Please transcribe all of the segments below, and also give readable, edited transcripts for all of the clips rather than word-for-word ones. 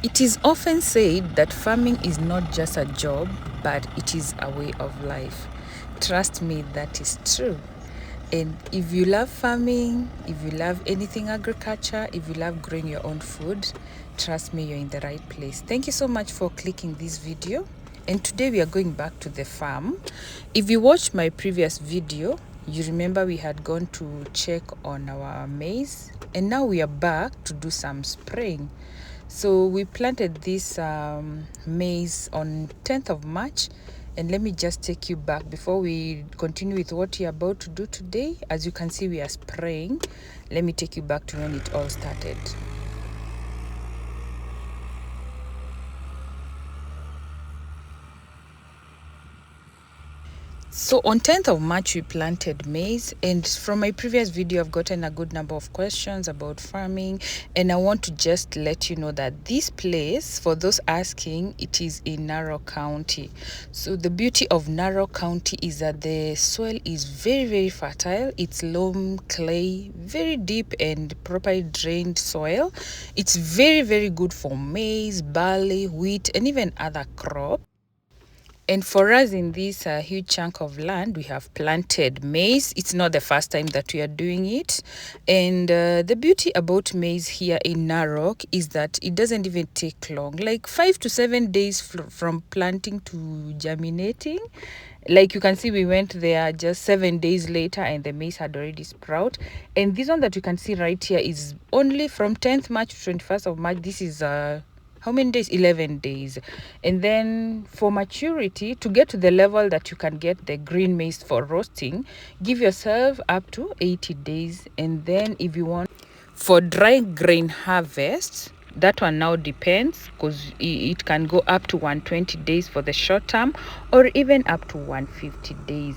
It is often said that farming is not just a job, but it is a way of life. Trust me, that is true. And if you love farming, if you love anything agriculture, if you love growing your own food, trust me, you're in the right place. Thank you so much for clicking this video. And today we are going back to the farm. If you watched my previous video, you remember we had gone to check on our maize, and now we are back to do some spraying. So we planted this maize on 10th of March, and let me just take you back before we continue with what we are about to do today. As you can see, we are spraying. Let me take you back to when it all started. So on 10th of March, we planted maize, and from my previous video, I've gotten a good number of questions about farming, and I want to just let you know that this place, for those asking, it is in Narok County. So the beauty of Narok County is that the soil is very, very fertile. It's loam, clay, very deep and properly drained soil. It's very, very good for maize, barley, wheat, and even other crops. And for us in this huge chunk of land, we have planted maize. It's not the first time that we are doing it. And the beauty about maize here in Narok is that it doesn't even take long, like 5 to 7 days from planting to germinating. Like you can see, we went there just 7 days later and the maize had already sprout. And this one that you can see right here is only from 10th March to 21st of March. This is how many days? 11 days. And then for maturity, to get to the level that you can get the green maize for roasting, give yourself up to 80 days. And then if you want for dry grain harvest, that one now depends, because it can go up to 120 days for the short term or even up to 150 days.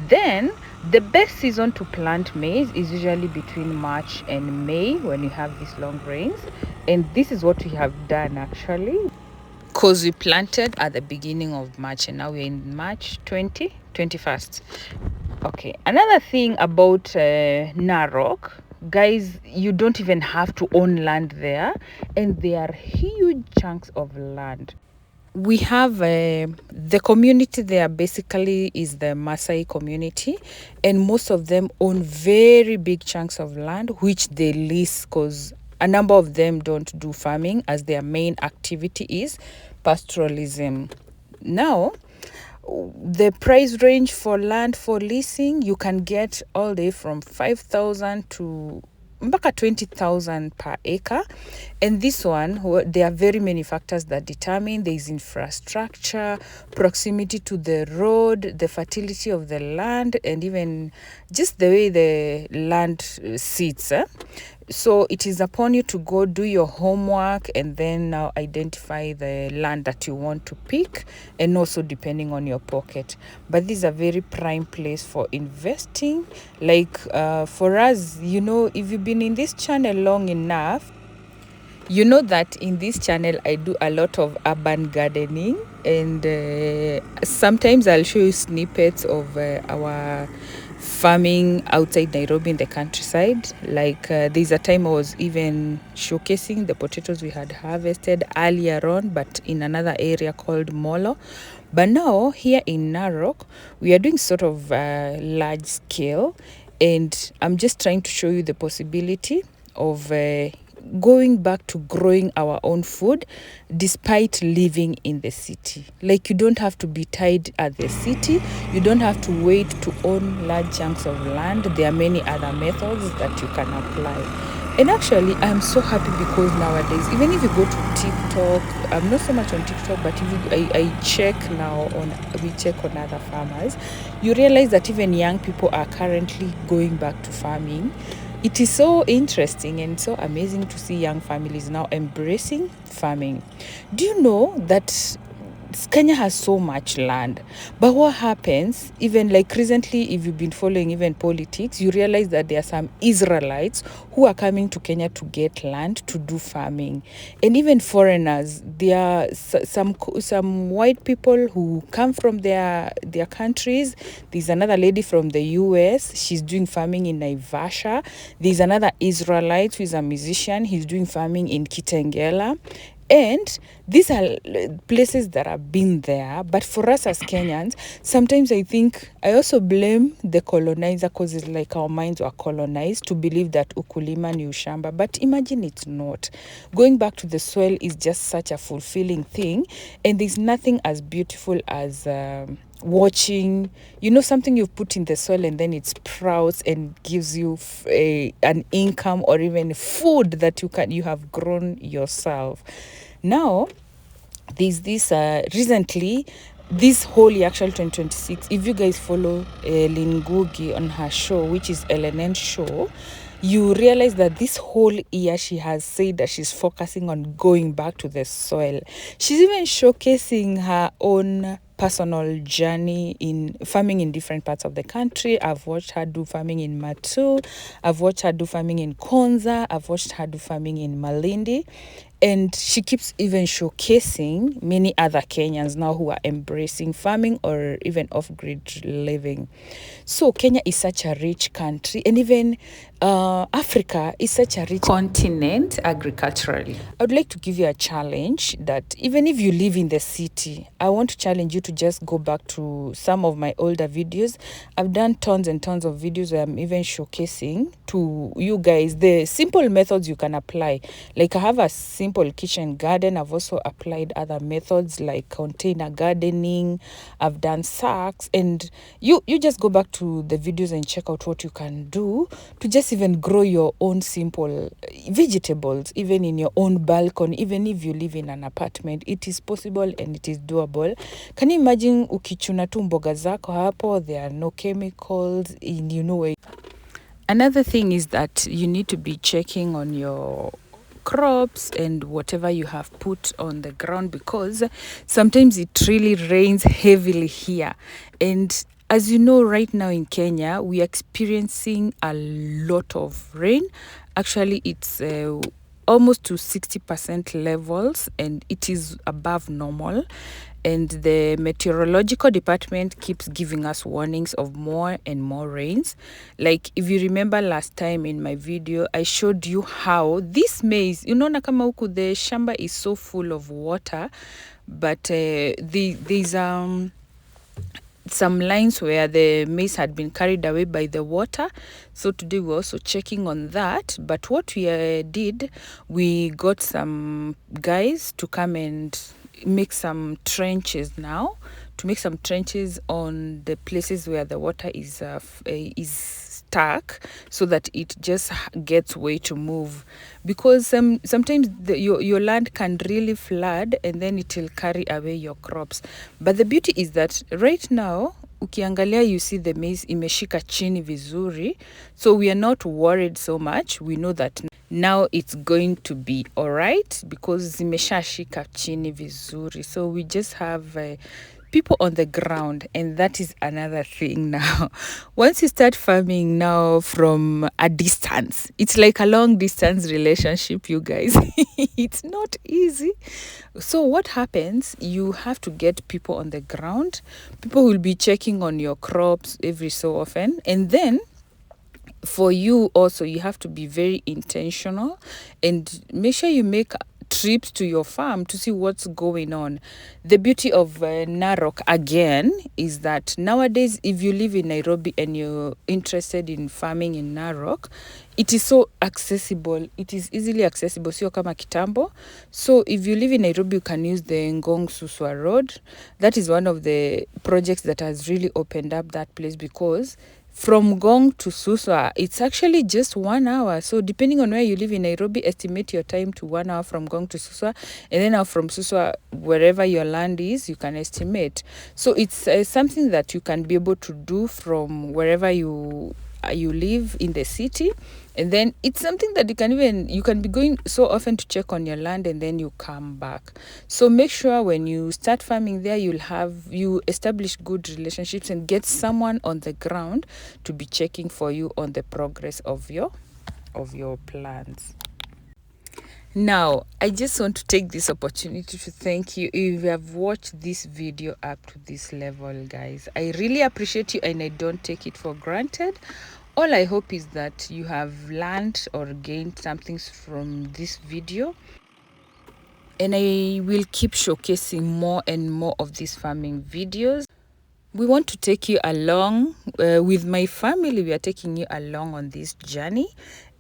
Then the best season to plant maize is usually between March and May, when you have these long rains. And this is what we have done actually, because we planted at the beginning of March and now we're in March 21st. Okay, another thing about Narok, guys, you don't even have to own land there, and there are huge chunks of land. We have the community there basically is the Maasai community, and most of them own very big chunks of land which they lease, because a number of them don't do farming, as their main activity is pastoralism. Now the price range for land for leasing, you can get all day from 5,000 to mpaka 20,000 per acre. And this one, there are very many factors that determine. There is infrastructure, proximity to the road, the fertility of the land, and even just the way the land sits. So it is upon you to go do your homework and then now identify the land that you want to pick, and also depending on your pocket. But this is a very prime place for investing. Like for us, you know, if you've been in this channel long enough, you know that in this channel I do a lot of urban gardening, and sometimes I'll show you snippets of our farming outside Nairobi in the countryside. Like there's a time I was even showcasing the potatoes we had harvested earlier on, but in another area called Molo. But now here in Narok, we are doing sort of large scale, and I'm just trying to show you the possibility of going back to growing our own food despite living in the city. Like, you don't have to be tied at the city, you don't have to wait to own large chunks of land. There are many other methods that you can apply. And actually, I'm so happy because nowadays, even if you go to TikTok, I'm not so much on TikTok, but if you, I check now we check on other farmers, you realize that even young people are currently going back to farming. It is so interesting and so amazing to see young families now embracing farming. Do you know that Kenya has so much land, but what happens, even like recently, if you've been following even politics, you realize that there are some Israelites who are coming to Kenya to get land to do farming, and even foreigners. There are some white people who come from their countries. There's another lady from the US. She's doing farming in Naivasha. There's another Israelite who is a musician. He's doing farming in Kitengela. And these are places that have been there. But for us as Kenyans, sometimes I think I also blame the colonizer, because it's like our minds were colonized to believe that ukulima ni ushamba. But imagine it's not. Going back to the soil is just such a fulfilling thing. And there's nothing as beautiful as watching, something you've put in the soil and then it sprouts and gives you an income or even food that you have grown yourself. Now there's this recently, this whole year, actually 2026, if you guys follow Lingugi on her show, which is LNN show, you realize that this whole year she has said that she's focusing on going back to the soil. She's even showcasing her own personal journey in farming in different parts of the country. I've watched her do farming in Matu. I've watched her do farming in Konza. I've watched her do farming in Malindi. And she keeps even showcasing many other Kenyans now who are embracing farming or even off-grid living. So Kenya is such a rich country, and even Africa is such a rich continent agriculturally. I would like to give you a challenge that even if you live in the city, I want to challenge you to just go back to some of my older videos. I've done tons and tons of videos where I'm even showcasing to you guys the simple methods you can apply. Like I have a simple kitchen garden. I've also applied other methods like container gardening. I've done sacks, and you just go back to the videos and check out what you can do to just even grow your own simple vegetables, even in your own balcony. Even if you live in an apartment, it is possible and it is doable. Can you imagine ukichuna tu mboga zako hapo? There are no chemicals in, where. Another thing is that you need to be checking on your crops and whatever you have put on the ground, because sometimes it really rains heavily here. And as you know, right now in Kenya, we are experiencing a lot of rain. Actually, it's almost to 60% levels, and it is above normal. And the meteorological department keeps giving us warnings of more and more rains. Like if you remember last time in my video, I showed you how this maize, unaona kama huku the shamba is so full of water, but there's some lines where the maize had been carried away by the water. So today we're also checking on that. But what we did, we got some guys to come and make some trenches now, to make some trenches on the places where the water is stuck, so that it just gets way to move, because sometimes your land can really flood and then it will carry away your crops. But the beauty is that right now ukiangalia, you see the maize imeshika chini vizuri, so we are not worried so much. We know that now it's going to be all right because zimeshashika chini vizuri. So we just have people on the ground, and that is another thing now. Once you start farming now from a distance, it's like a long distance relationship, you guys. It's not easy. So what happens, you have to get people on the ground. People will be checking on your crops every so often, and then for you also, you have to be very intentional and make sure you make trips to your farm to see what's going on. The beauty of Narok again is that nowadays, if you live in Nairobi and you're interested in farming in Narok, it is so accessible. It is easily accessible, sio kama kitambo. So if you live in Nairobi, you can use the Ngong Suswa Road. That is one of the projects that has really opened up that place, because from Ngong to Suswa, it's actually just 1 hour. So depending on where you live in Nairobi, estimate your time to 1 hour from Ngong to Suswa. And then now from Suswa, wherever your land is, you can estimate. So it's something that you can be able to do from wherever you you live in the city, and then it's something that you can be going so often to check on your land, and then you come back. So make sure when you start farming there, you establish good relationships and get someone on the ground to be checking for you on the progress of your plants. Now, I just want to take this opportunity to thank you if you have watched this video up to this level, guys. I really appreciate you, and I don't take it for granted. All I hope is that you have learned or gained something from this video, and I will keep showcasing more and more of these farming videos. We want to take you along with my family. We are taking you along on this journey,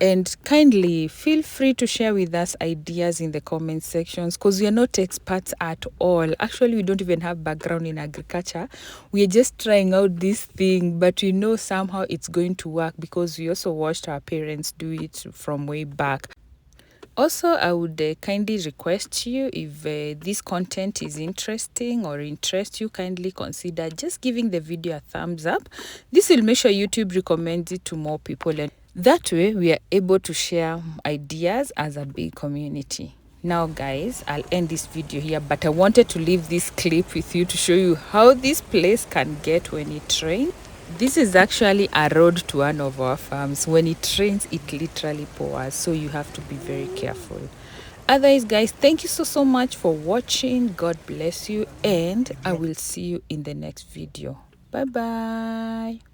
and kindly feel free to share with us ideas in the comment sections, because we are not experts at all. Actually, we don't even have background in agriculture. We are just trying out this thing, but we know somehow it's going to work because we also watched our parents do it from way back. Also, I would kindly request you, if this content is interesting or interests you, kindly consider just giving the video a thumbs up. This will make sure YouTube recommends it to more people, and that way we are able to share ideas as a big community. Now guys, I'll end this video here, but I wanted to leave this clip with you to show you how this place can get when it rains. This is actually a road to one of our farms. When it rains, it literally pours, so you have to be very careful. Otherwise, guys, thank you so much for watching. God bless you, and I will see you in the next video. Bye bye.